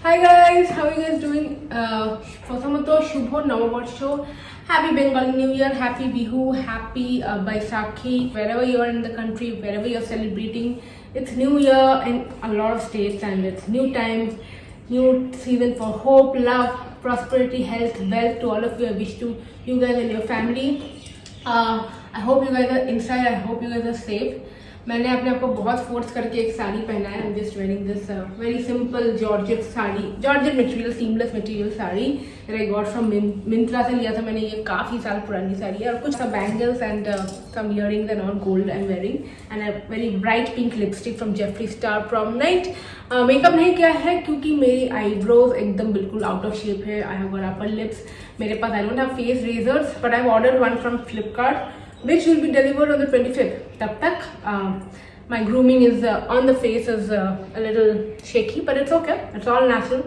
Hi guys, how are you guys doing? প্রথমত শুভ নববর্ষ, happy Bengali New Year, happy Bihu, happy Baisakhi, wherever you are in the country, wherever you're celebrating. It's New Year in a lot of states and it's new times, new season for hope, love, prosperity, health, wealth to all of you. I wish to you guys and your family. I hope you guys are inside, I hope you guys are safe. मैंने अपने आप को बहुत force करके एक साड़ी पहना है. I am just wearing this very simple georgette sari, georgette material, seamless material sari that I got from Myntra से लिया था मैंने. ये काफ़ी साल पुरानी साड़ी है और कुछ सब bangles and some earrings and all gold I am wearing and a very bright pink lipstick from Jeffree Star prom night. Makeup नहीं किया है क्योंकि मेरी आईब्रोज एकदम बिल्कुल आउट ऑफ शेप है. I have upper lips. मेरे पास I don't have face razors but I have ordered one from Flipkart which will be delivered on the 25th. तब तक my grooming is on the face is a little shaky, but it's okay. It's all natural.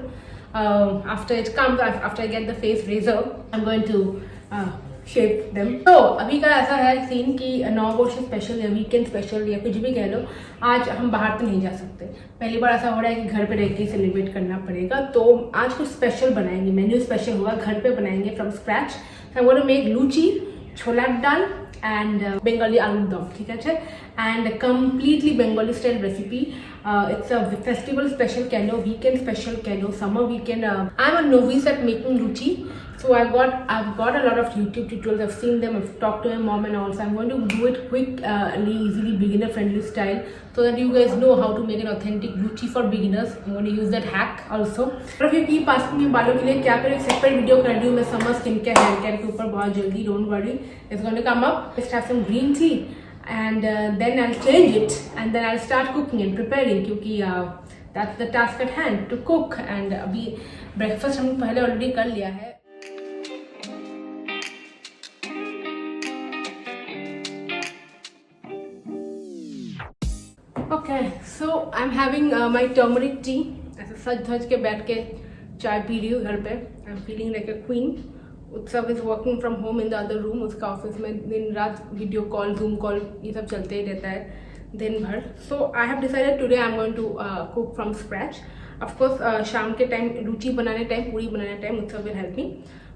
After it comes, after I get the face razor, I'm going to shape them. तो अभी का ऐसा है scene कि नववर्ष special या weekend special या कुछ भी कह लो, आज हम बाहर तो नहीं जा सकते. पहली बार ऐसा हो रहा है कि घर पे रह के सेलिब्रेट करना पड़ेगा. तो आज कुछ स्पेशल बनाएंगे, मेन्यू स्पेशल होगा, घर पे बनाएंगे from scratch. I'm going to make luchi, chhola dal and Bengali aloo dum, ठीक है. And a completely Bengali style recipe. It's a festival special कह लो, weekend special कह लो, summer weekend. I'm a novice at making luchi, so I've got a lot of YouTube tutorials. I've seen them. I've talked to my mom and all. So I'm going to do it quick and easily, beginner friendly style, so that you guys know how to make an authentic luchi for beginners. I'm going to use that hack also. और if you keep asking me बालों के लिए क्या करें, separate video कर रही हूँ मैं summer skin care hair care के ऊपर बहुत जल्दी. Don't worry, it's going to come up. Just have some green tea and then I'll change it and then I'll start cooking and preparing क्योंकि that's the task at hand to cook. And अभी breakfast हमने पहले already कर लिया है. Okay, so I'm having my turmeric tea. ऐसे सज धज के बैठ के चाय पी रही हूँ घर पे. I'm feeling like a queen. उत्सव is working from home in the other room. उसका ऑफिस में दिन रात वीडियो कॉल, जूम कॉल, ये सब चलते ही रहता है दिन भर. So I have decided today I am going to cook from scratch. Of course शाम के टाइम, लूची बनाने टाइम, पूरी बनाने टाइम उत्सव विल हेल्प मी.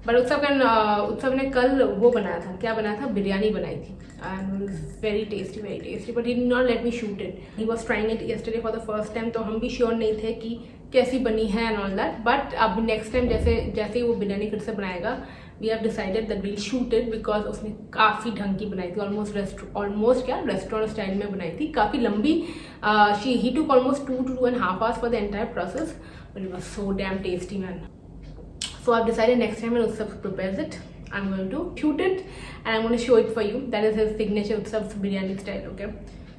बट उत्सव ने कल वो बनाया था, क्या बनाया था, बिरयानी बनाई थी and very tasty. But he did not let me shoot it. He was trying it yesterday for the first time. तो हम भी श्योर नहीं थे कि कैसी बनी है एंड ऑल दैट. बट अब नेक्स्ट टाइम जैसे ही वो बिरयानी फिर से बनाएगा, we have decided that we'll shoot it because उसने काफ़ी ढंग की बनाई थी. ऑलमोस्ट क्या रेस्टोरेंट स्टाइल में बनाई थी, काफ़ी लंबी. he took almost 2 to 2.5 hours for the entire process, but it was so damn tasty, man. So I've decided next time when Utsav prepares it, I'm going to shoot it and I'm going to show it for you. That is his signature Utsav's biryani style. Okay,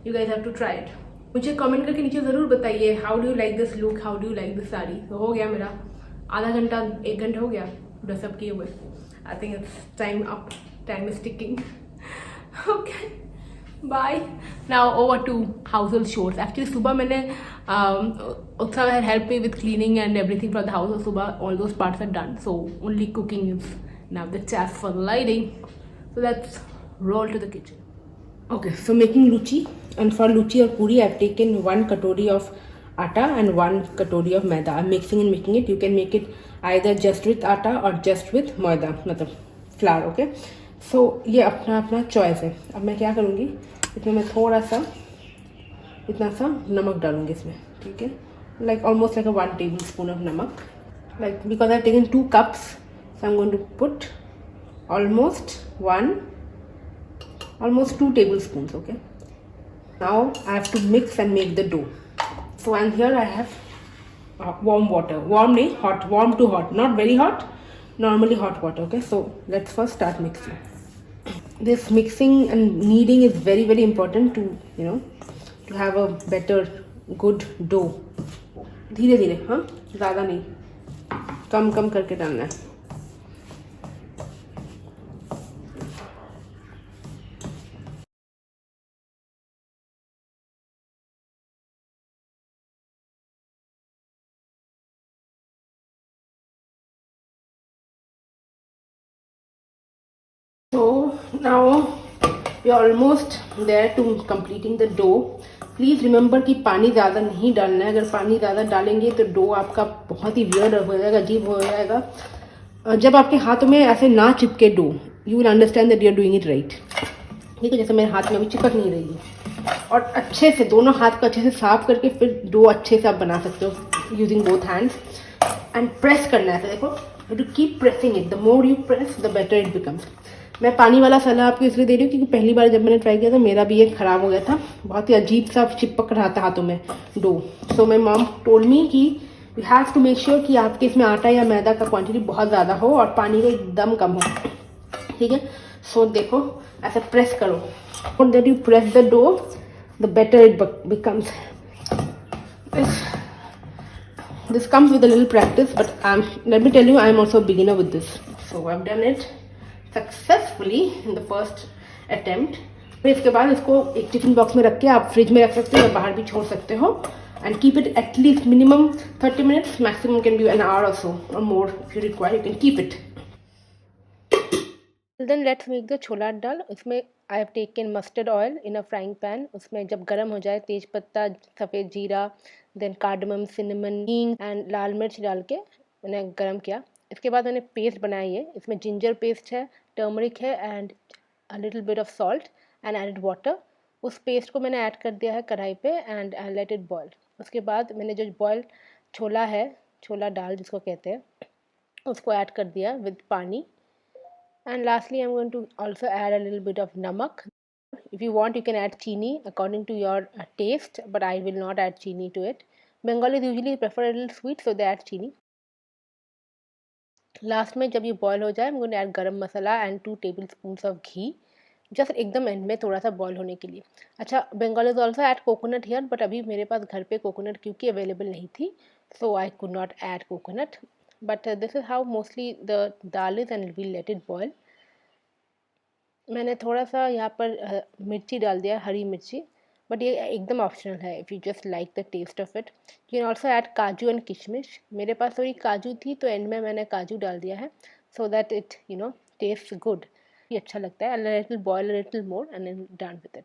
you guys have to try it. मुझे comment करके नीचे ज़रूर बताइए how do you like this look, how do you like this sari. तो हो गया मेरा आधा घंटा, 1 घंटा हो गया ड्रेसअप किए हुए. I think it's time up. Time is ticking. Okay. Bye. Now over to household chores. Actually, सुबह मैंने Utsav had helped me with cleaning and everything for the house. So सुबह all those parts are done. So only cooking is now the task for the lighting. So let's roll to the kitchen. Okay. So making luchi, and for luchi or puri, I've taken 1 katori of atta and 1 katori of maida. I'm mixing and making it. You can make it either just with आटा और just with मैदा, मतलब flower. Okay, सो ये अपना अपना choice है. अब मैं क्या करूँगी, इसमें मैं थोड़ा सा इतना सा नमक डालूँगी इसमें, ठीक है. Like almost like 1 tablespoon of नमक. Like because I taken 2 cups, so I'm going to put almost 2 tablespoons. Okay, now I have to mix and make the dough. So and here I have warm water, warm to hot, not very hot, normally hot water. Okay, so let's first start mixing. This mixing and kneading is very very important to to have a better good dough. धीरे धीरे, हाँ, ज़्यादा नहीं, कम कम करके डालना है. So now we are almost there to completing the dough. Please remember कि पानी ज़्यादा नहीं डालना है. अगर पानी ज़्यादा डालेंगे तो डो आपका बहुत ही वियर्ड हो जाएगा, अजीब हो जाएगा. जब आपके हाथों में ऐसे ना चिपके dough, you will understand that you are doing it right. ठीक है, जैसे मेरे हाथ में अभी चिपक नहीं रही है. और अच्छे से दोनों हाथ को अच्छे से साफ करके फिर डो अच्छे से आप बना सकते हो using both hands. And press करना है. देखो, to keep pressing it. The more you press the better it becomes. मैं पानी वाला सलाह आपको इसलिए दे रही हूँ क्योंकि पहली बार जब मैंने ट्राई किया था मेरा भी ये ख़राब हो गया था. बहुत ही अजीब सा चिपक रहा था हाथों में dough. So my mom told me कि you have to make sure कि आपके इसमें आटा या मैदा का क्वांटिटी बहुत ज़्यादा हो और पानी का एकदम कम हो. ठीक है. सो देखो, ऐसे प्रेस करो. That you press the dough the better it becomes. This comes with a little practice, but let me tell you, I am also a beginner with this. So I've done it successfully in the first attempt. फिर इसके बाद इसको एक tiffin box में रख के आप fridge में रख सकते हो या बाहर भी छोड़ सकते हो. And keep it at least minimum 30 minutes, maximum can be an hour or so or more. If you require you can keep it. Then let's make the chola dal. इसमें I have taken mustard oil in a frying pan. उसमें जब गर्म हो जाए तेज पत्ता, सफ़ेद जीरा, देन कार्डमम, सिनेमन, हींग एंड लाल मिर्च डाल के मैंने गर्म किया. इसके बाद मैंने पेस्ट बनाई है. इसमें जिंजर पेस्ट है, टर्मरिक है and a little bit of salt and added water. उस पेस्ट को मैंने ऐड कर दिया है कढ़ाई पे and I let it boil. उसके बाद मैंने जो बॉयल छोला है, छोला दाल जिसको कहते हैं, उसको ऐड कर दिया विद पानी. And lastly I am going to also add a little bit of namak. If you want, you can add chini according to your taste, but I will not add chini to it. Bengalis usually prefer a little sweet, so they add chini. Last में जब ये boil हो जाए, I'm going to add garam masala and 2 tablespoons of ghee. Just एकदम end में थोड़ा सा boil होने के लिए. अच्छा, Bengalis also add coconut here, but अभी मेरे पास घर पे कोकोनट क्योंकि अवेलेबल नहीं थी, so I could not add coconut. But this is how mostly the dal is and we'll let it boil. मैंने थोड़ा सा यहाँ पर मिर्ची डाल दिया, हरी मिर्ची, बट ये एकदम ऑप्शनल है. If you just like the taste of it you can also add kaju and kishmish. मेरे पास थोड़ी काजू थी तो एंड में मैंने काजू डाल दिया है so that it taste good. ये अच्छा लगता है. Little boil little more and then done with it.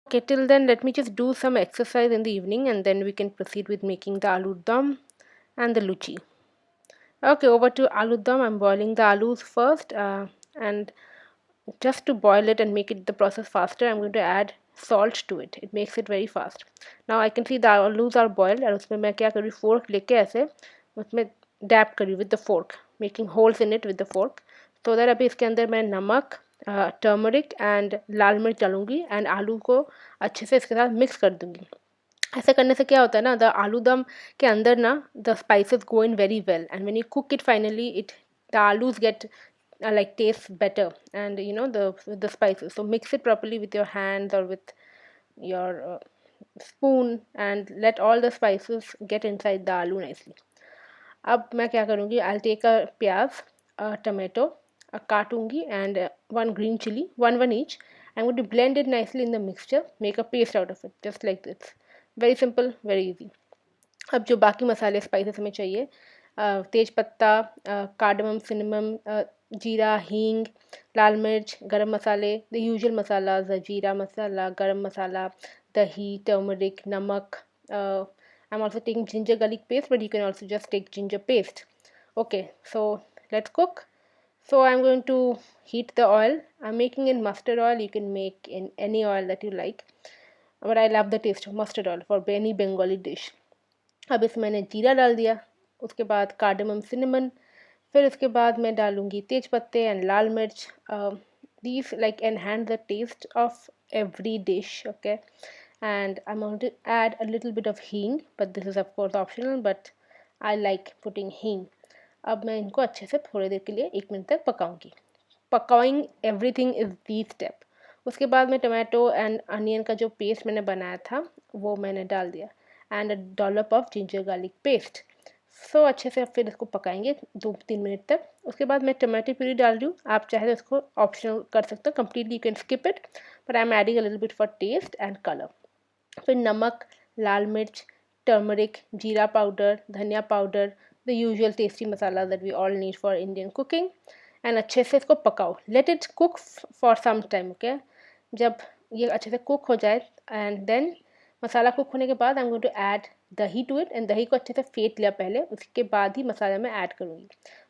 Okay, till then let me just do some exercise in the evening and then we can proceed with making the aloo dum and the luchi. Okay, over to aloo dum. I'm boiling the aloos first and just to boil it and make it the process faster, I'm going to add salt to it. It makes it very fast. Now I can see the aloos are boiled और उसमें मैं क्या करूँ, fork लेके ऐसे उसमें dab करूँ with the fork, making holes in it with the fork, so that अभी इसके अंदर मैं नमक, टर्मरिक एंड लाल मिर्च डालूँगी एंड आलू को अच्छे से इसके साथ मिक्स कर दूँगी. ऐसा करने से क्या होता है ना, द आलू दम के अंदर ना the spices go in very well and when you cook it finally it the aloos get like taste better and the spices. So mix it properly with your hands or with your spoon and let all the spices get inside the aloo nicely. अब मैं क्या करूँगी, I'll take a प्याज, a tomato, काटूँगी and one green chili, one each. I'm going to blend it nicely in the mixture, make a paste out of it just like this. Very simple, very easy. अब जो बाकी मसाले spices हमें चाहिए, तेज पत्ता, cardamom, cinnamon, जीरा, हींग, लाल मिर्च, गरम मसाले, द यूजुअल मसाला, जीरा मसाला, गरम मसाला, दही, टर्मरिक, नमक. I'm also taking ginger garlic paste, but you can also just take ginger paste. Okay, so let's cook. So I'm going to heat the oil. I'm making in mustard oil. You can make in any oil that you like, but I love the taste of mustard oil for any Bengali dish. अब इसमें मैंने जीरा डाल दिया, उसके बाद cardamom, cinnamon, फिर उसके बाद मैं डालूँगी तेज पत्ते एंड लाल मिर्च. These like enhance the taste of every dish. Okay, and I'm going to add a little bit of hing, but this is of course optional, but I like putting hing. अब मैं इनको अच्छे से थोड़ी देर के लिए 1 मिनट तक पकाऊंगी. पकाइंग everything is the step. उसके बाद मैं टमाटो एंड अनियन का जो पेस्ट मैंने बनाया था वो मैंने डाल दिया and a dollop of ginger garlic paste. So अच्छे से फिर इसको पकाएंगे 2-3 मिनट तक. उसके बाद मैं टमाटो प्यूरी डाल रही हूँ. आप चाहे तो इसको ऑप्शनल कर सकते हो, completely you can skip it, but I am adding a little bit for taste and colour. फिर नमक, लाल मिर्च, टर्मरिक, जीरा पाउडर, धनिया powder, the usual tasty masala that we all need for Indian cooking, and अच्छे से इसको पकाओ. Let it cook for some time. Okay, जब ये अच्छे से कुक हो जाए एंड देन मसाला कुक होने के बाद I am going to add dahi to it, and दही को अच्छे से फेंट लिया पहले, उसके बाद ही मसाला में ऐड करूँगी।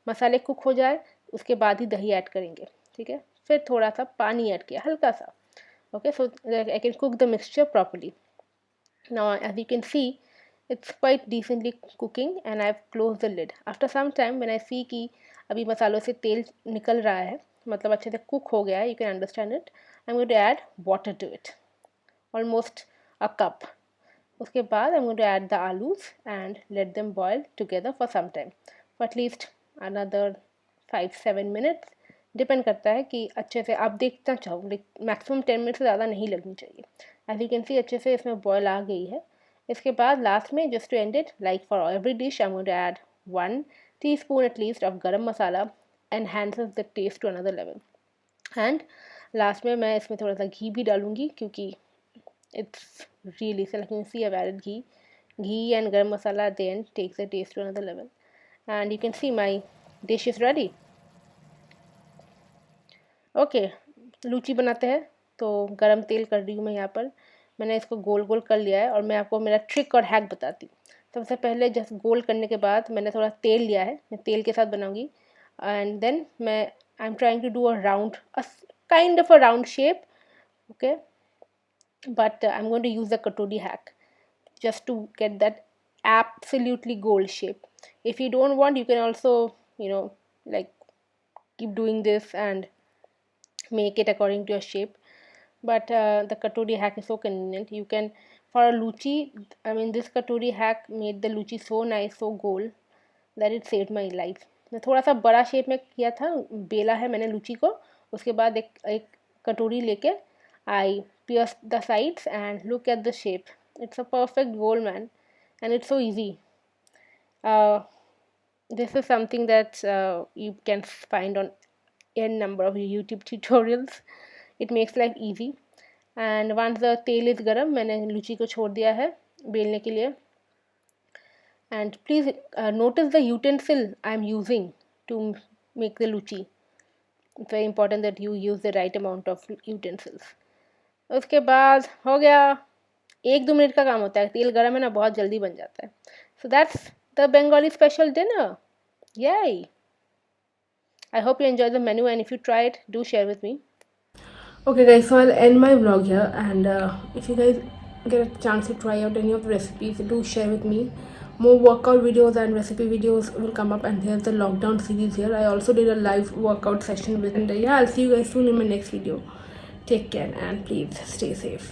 मसाले कुक हो जाए उसके बाद ही दही ऐड करेंगे, ठीक है। फिर थोड़ा सा पानी ऐड किया, हल्का सा, okay, so I can cook the mixture properly. Now as you can see it's quite decently cooking and I've closed the lid. After some time when I see कि अभी मसालों से तेल निकल रहा है, मतलब अच्छे से कुक हो गया है, you can understand it, I'm going to add water to it, almost a cup. उसके बाद I'm going to add the alus and let them boil together for some time, for at least another 5-7 minutes. Depend करता है कि अच्छे से आप देखना चाहो, मैक्सिमम 10 मिनट से ज़्यादा नहीं लगनी चाहिए। एज यू कैन सी अच्छे से इसमें बॉयल आ गई है। इसके बाद लास्ट में just to end it, like for every dish I am going to add 1 teaspoon at least of garam masala, enhances the taste to another level. And last में मैं इसमें थोड़ा सा घी भी डालूंगी क्योंकि it's really so like you see I've added ghee and garam masala at the end takes the taste to another level. And you can see my dish is ready. Okay, luchi बनाते हैं। तो गरम तेल कर रही हूँ मैं यहाँ पर, मैंने इसको गोल गोल कर लिया है और मैं आपको मेरा ट्रिक और हैक बताती हूँ। सबसे पहले जस्ट गोल करने के बाद मैंने थोड़ा तेल लिया है, मैं तेल के साथ बनाऊँगी एंड देन मैं I am trying to do a round, kind of a round shape, okay, but I'm going to use the katori hack just to get that absolutely gold shape. If you don't want, you can also, like keep doing this and make it according to your shape, but the katori hack is so convenient. You can, for a luchi, I mean this katori hack made the luchi so nice, so gold that it saved my life. मैं थोड़ा सा बड़ा shape में किया था, बेला है मैंने लूची को, उसके बाद एक कटोरी लेके I pierce the sides and look at the shape. It's a perfect goal, man, and it's so easy. This is something that you can find on n number of YouTube tutorials. It makes life easy. And once the tail is garam, मैंने लूची को छोड़ दिया है बेलने के लिए. And please notice the utensil I am using to make the luchi. It's very important that you use the right amount of utensils. उसके बाद हो गया, 1-2 मिनट का काम होता है, तेल गरम है ना, बहुत जल्दी बन जाता है. So that's the Bengali special dinner. Yay! I hope you enjoy the menu, and if you try it, do share with me. Okay guys, so I'll end my vlog here, and if you guys get a chance to try out any of the recipes, do share with me. More workout videos and recipe videos will come up, and here's the lockdown series here. I also did a live workout session with, and yeah, I'll see you guys soon in my next video. Take care and please stay safe.